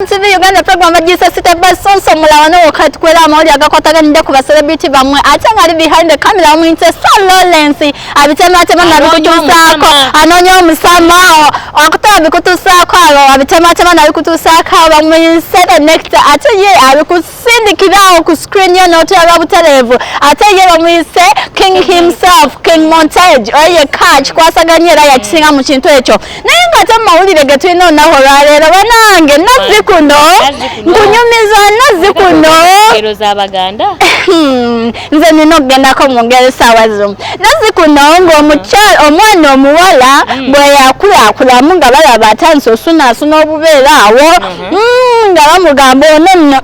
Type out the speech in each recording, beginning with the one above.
TV Uganda program Jesus Sitabaso mulawano wakati kwera amawuli agakwataganidde ku celebrity bamwe ate ngali behind the camera omuyite Sir Lawrence abitema nabikutusaako anonyo omusama akutaba bikutusaako abo abitema nabikutusaako bamuyise the next ate ye abikusindikirawo ku screen yo n'otulaba butalevu ate ye bamuyise King himself King Montage oye catch kwasaganya era yakisinga mu kintu ekyo naye nga ate mawulire getulina onaho olwaleero banange kuno ngunyumiza nazi kuno ero za baganda nze nino kugenda ko mu ngeri sawazo nazi kuno ng'omukyala omwana omuwala bwe yakulaakulamu nga balaba atanso suna obubeera awo nga bamugamba ono nno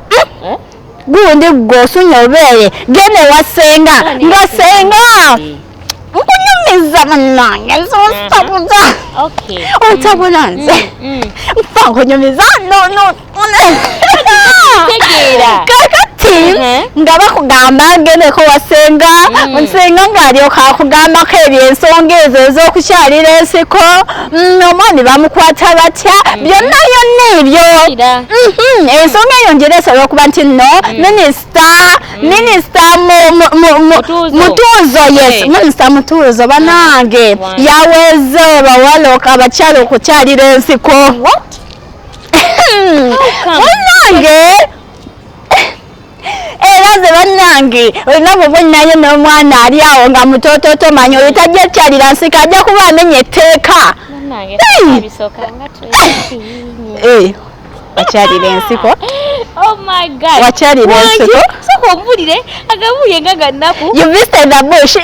gundi gwosunya obeere gene wasenga nga senga nkunyumiza nange nsonsabuza ontabula nze mpa nkunyumiza kakati nga bakugamba ngendeko wasenga nsenga ng'alyoka akugambako ebyensonga ezo ez'okukyalira ensiko omwami bamukwata batya byonna ebyo ensonga eyo ngireesera okuba nti nno minisita mutuuzo minisita mutuuzo banange yaweeze bawala abakyala okukyalira ensiko banange era ze bannange olina bwe naye n'omwana ali awo nga mutoototo manyi oyo tajja kyalira nsiko ajja kuba amenya etteeka wakyalira ensiko wakyalira ensiko soko obulire agabuye nga gannaku you visited the bush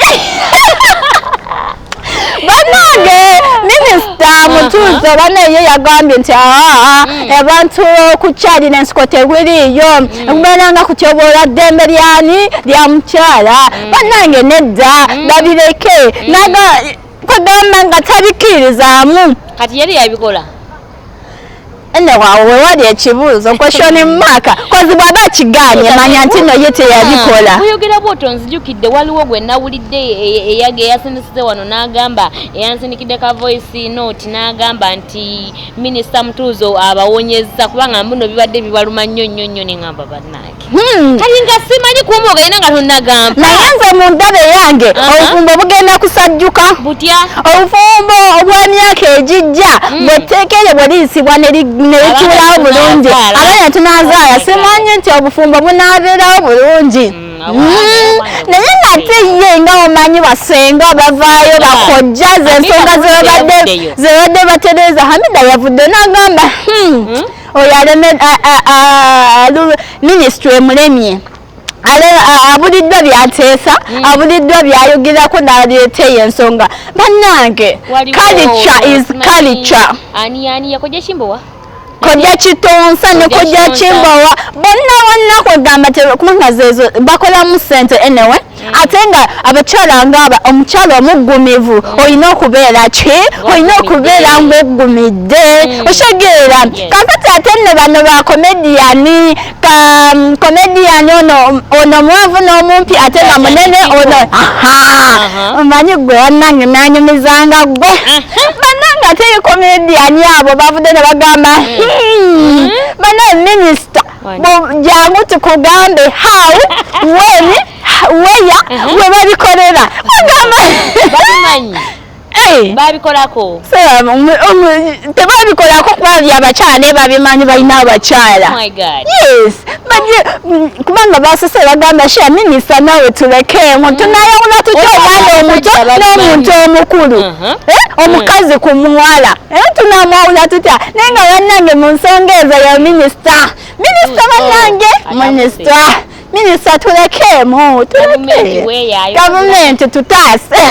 banange minisita mutuuzo banaye yagambye nti abantu okukyalira ensiko tewiriiyo okubeera nga kutyoboola ddembe lyani lya mukyala banange nedda babireke kwegamba nga tabikkirizaamu kati yali yabikola ene waawe wali ekibuuzo question mark kozi bwaba kiganye manya nti no ye teyabikola oyogera bw'otyo nzijukidde waliwo gwe nawulidde eyage yasindisize wano n'agamba eyansindikidde ka voice note n'agamba nti minisita mutuuzo abawonyezza kubanga mbuno bibadde bibaluma nnyo neŋŋamba bannange kali nga simanyi kuuma ogenda nga tonnagamba naye nze mu ndabe yange obufumbo bugenda kusajjuka butya obufumbo obw'emyaka egijja bwetteekere bwe liyisibwa nebituulawo bulungi abaana tunazaala simanyi nti obufumbo bunaabeerawo bulungi naye ng'ate ye nga omanyi basenga bavaayo bakojja zensonga zebadde batereeza Hamida yavudde n'agamba oyo minisitule emulemye abuliddwa byateesa abuliddwa byayogerako n'aleeta eyo ensonga bannange culture is culture ani yakojja kimbowa kojja kitonsa ne kojja kimbowa bonna kwegamba kubanga zezo bakolamu ssente anyway ate nga abakyala ng'aba omukyala omuggumivu olina okubeera ki olina okubeera ng'oggumidde otegeera kakati ate nno bano ba komediyani ono mwavu n'omumpi ate nga munene ono omanyi gwe wannange nanyumizanga gwe bannange ate komediyani abo bavudde ne bagamba bana minisita jangu tukugambe how when where we babikolera babimanyi babikolako tebabikolako kuba byabakyala babimanyi balina abakyala yes kubanga basose bagamba sha minisita nawe tulekeemu tunayawula tutya omwana omuto n'omuntu omukulu omukazi ku muwala tunamwawula tutya naye nga bannange mu nsonga ezo ya minisita bannange minisita tulekeemu gavumenti tutaase